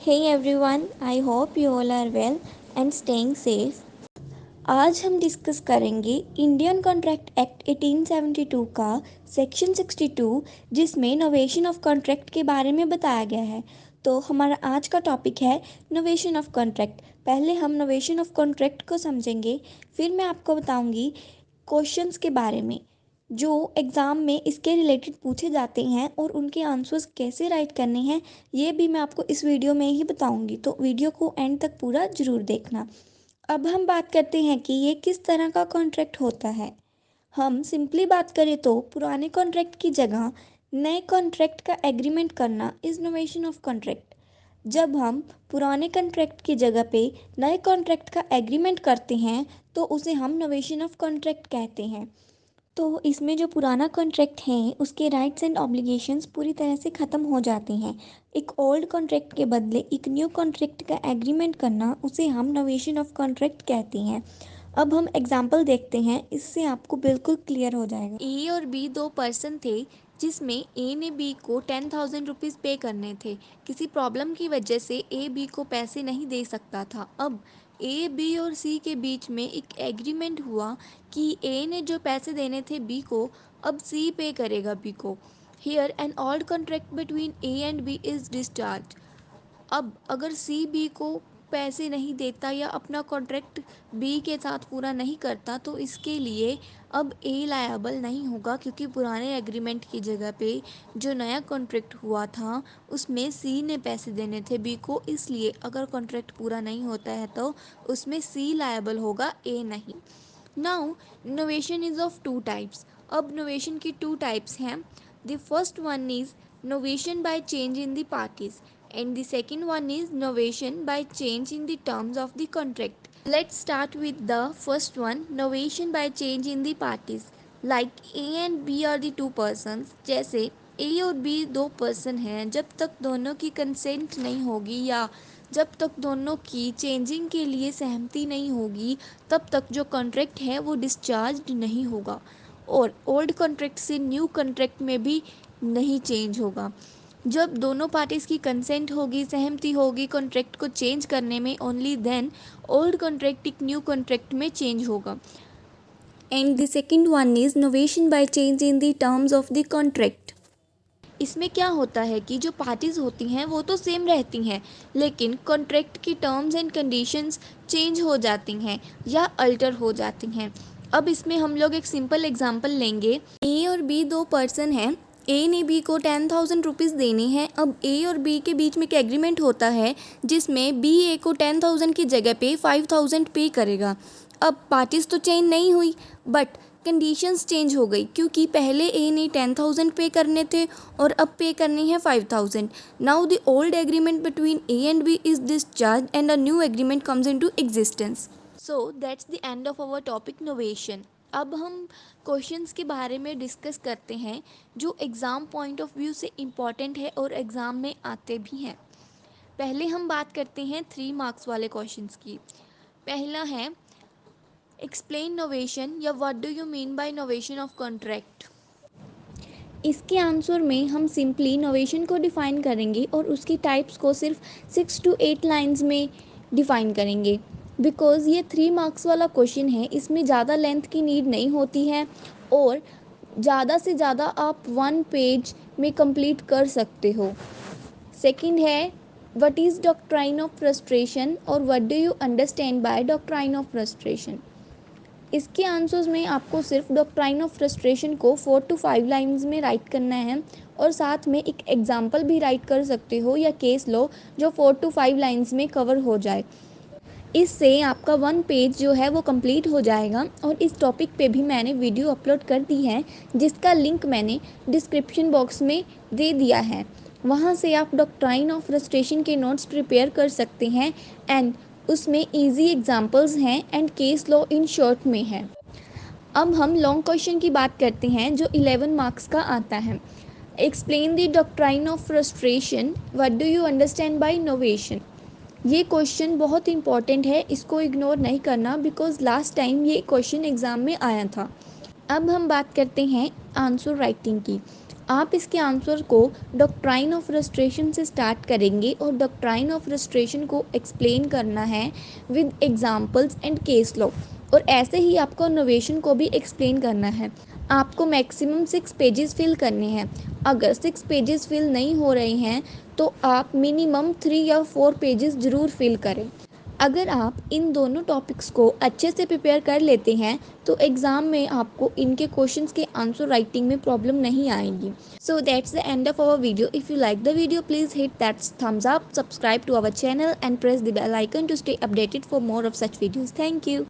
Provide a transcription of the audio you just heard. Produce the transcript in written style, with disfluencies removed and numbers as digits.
Hey everyone, I hope you all are well and staying safe. आज हम discuss करेंगे Indian contract act 1872 का section 62 जिसमें novation of contract के बारे में बताया गया है। तो हमारा आज का टॉपिक है नोवेशन ऑफ कॉन्ट्रैक्ट। पहले हम नोवेशन ऑफ कॉन्ट्रैक्ट को समझेंगे, फिर मैं आपको बताऊंगी क्वेश्चंस के बारे में जो एग्ज़ाम में इसके रिलेटेड पूछे जाते हैं और उनके आंसर्स कैसे राइट करने हैं ये भी मैं आपको इस वीडियो में ही बताऊंगी। तो वीडियो को एंड तक पूरा ज़रूर देखना। अब हम बात करते हैं कि ये किस तरह का कॉन्ट्रैक्ट होता है। हम सिंपली बात करें तो पुराने कॉन्ट्रैक्ट की जगह नए कॉन्ट्रैक्ट का एग्रीमेंट करना इज़ नोवेशन ऑफ कॉन्ट्रैक्ट। जब हम पुराने कॉन्ट्रैक्ट की जगह पे नए कॉन्ट्रैक्ट का एग्रीमेंट करते हैं तो उसे हम नोवेशन ऑफ कॉन्ट्रैक्ट कहते हैं। तो इसमें जो पुराना कॉन्ट्रैक्ट है उसके राइट्स एंड ऑब्लिगेशंस पूरी तरह से ख़त्म हो जाते हैं। एक ओल्ड कॉन्ट्रैक्ट के बदले एक न्यू कॉन्ट्रैक्ट का एग्रीमेंट करना उसे हम नोवेशन ऑफ कॉन्ट्रैक्ट कहते हैं। अब हम एग्जांपल देखते हैं, इससे आपको बिल्कुल क्लियर हो जाएगा। ए और बी दो पर्सन थे जिसमें ए ने बी को 10,000 रुपीज़ पे करने थे। किसी प्रॉब्लम की वजह से ए बी को पैसे नहीं दे सकता था। अब ए बी और सी के बीच में एक एग्रीमेंट हुआ कि ए ने जो पैसे देने थे बी को अब सी पे करेगा बी को। Here an old contract between A and B is discharge. अब अगर सी बी को पैसे नहीं देता या अपना कॉन्ट्रैक्ट बी के साथ पूरा नहीं करता तो इसके लिए अब ए लायबल नहीं होगा, क्योंकि पुराने एग्रीमेंट की जगह पे जो नया कॉन्ट्रैक्ट हुआ था उसमें सी ने पैसे देने थे बी को, इसलिए अगर कॉन्ट्रैक्ट पूरा नहीं होता है तो उसमें सी लायबल होगा, ए नहीं। Now novation is of two types. अब नोवेशन की टू टाइप्स हैं। The first one is novation by change in the parties and the second one is novation by change in the terms of the contract. Let's start with the first one, novation by change in the parties. Like A and B are the two persons. जैसे A और B दो person हैं, जब तक दोनों की consent नहीं होगी या जब तक दोनों की चेंजिंग के लिए सहमति नहीं होगी तब तक जो कॉन्ट्रैक्ट है वो डिस्चार्ज नहीं होगा और ओल्ड कॉन्ट्रैक्ट से न्यू कॉन्ट्रैक्ट में भी नहीं चेंज होगा। जब दोनों पार्टीज़ की कंसेंट होगी, सहमति होगी कॉन्ट्रैक्ट को चेंज करने में, ओनली देन ओल्ड कॉन्ट्रैक्ट एक न्यू कॉन्ट्रैक्ट में चेंज होगा। And the second one is novation by change in the terms of the contract. इसमें क्या होता है कि जो पार्टीज़ होती हैं वो तो सेम रहती हैं, लेकिन कॉन्ट्रैक्ट की टर्म्स एंड कंडीशंस चेंज हो जाती हैं या अल्टर हो जाती हैं। अब इसमें हम लोग एक सिंपल एग्जांपल लेंगे। ए और बी दो पर्सन हैं। ए ने बी को 10,000 रुपीज़ देने हैं। अब ए और बी के बीच में एक एग्रीमेंट होता है जिसमें बी ए को 10,000 की जगह पे 5,000 पे करेगा। अब पार्टीज़ तो चेंज नहीं हुई बट कंडीशंस चेंज हो गई, क्योंकि पहले ए ने 10,000 पे करने थे और अब पे करनी है 5,000। Now the old agreement between A and B is discharge and a new agreement comes into existence. So that's the end of our topic novation. अब हम क्वेश्चंस के बारे में डिस्कस करते हैं जो एग्ज़ाम पॉइंट ऑफ व्यू से important है और एग्ज़ाम में आते भी हैं। पहले हम बात करते हैं 3 मार्क्स वाले क्वेश्चंस की। पहला है एक्सप्लेन नोवेशन या what do you mean by novation of contract. इसके आंसर में हम सिंपली नोवेशन को डिफ़ाइन करेंगे और उसकी टाइप्स को सिर्फ 6 to 8 लाइंस में डिफ़ाइन करेंगे। बिकॉज़ ये 3 मार्क्स वाला क्वेश्चन है, इसमें ज़्यादा लेंथ की नीड नहीं होती है और ज़्यादा से ज़्यादा आप 1 पेज में कंप्लीट कर सकते हो। सेकंड है what is doctrine of frustration और what do you understand by doctrine of frustration. इसके आंसर्स में आपको सिर्फ डॉक्ट्राइन ऑफ फ्रस्ट्रेशन को 4 to 5 लाइंस में राइट करना है और साथ में एक एग्जांपल भी राइट कर सकते हो या केस लो जो 4 to 5 लाइंस में कवर हो जाए। इससे आपका 1 पेज जो है वो कंप्लीट हो जाएगा। और इस टॉपिक पे भी मैंने वीडियो अपलोड कर दी है जिसका लिंक मैंने डिस्क्रिप्शन बॉक्स में दे दिया है, वहाँ से आप डॉक्ट्राइन ऑफ फ्रस्ट्रेशन के नोट्स प्रिपेयर कर सकते हैं एंड उसमें इजी एग्जांपल्स हैं and case law in short में है। अब हम लॉन्ग क्वेश्चन की बात करते हैं जो 11 मार्क्स का आता है। Explain the doctrine of frustration, what do you understand bye novation. ये क्वेश्चन बहुत इंपॉर्टेंट है, इसको इग्नोर नहीं करना बिकॉज लास्ट टाइम ये क्वेश्चन एग्ज़ाम में आया था। अब हम बात करते हैं आंसर राइटिंग की। आप इसके आंसर को डॉक्ट्राइन ऑफ फ्रस्ट्रेशन से स्टार्ट करेंगे और डॉक्ट्राइन ऑफ फ्रस्ट्रेशन को एक्सप्लेन करना है with examples and case law, और ऐसे ही आपको इनोवेशन को भी एक्सप्लेन करना है। आपको मैक्सिमम 6 पेजेस फिल करने हैं। अगर 6 पेजेस फिल नहीं हो रहे हैं तो आप मिनिमम 3 या 4 पेजेस ज़रूर फिल करें। अगर आप इन दोनों टॉपिक्स को अच्छे से प्रिपेयर कर लेते हैं तो एग्ज़ाम में आपको इनके क्वेश्चंस के आंसर राइटिंग में प्रॉब्लम नहीं आएगी। So that's the end of our video. If you like the video please hit that thumbs up, subscribe to our channel and press the bell icon to stay updated for more of such videos. Thank you.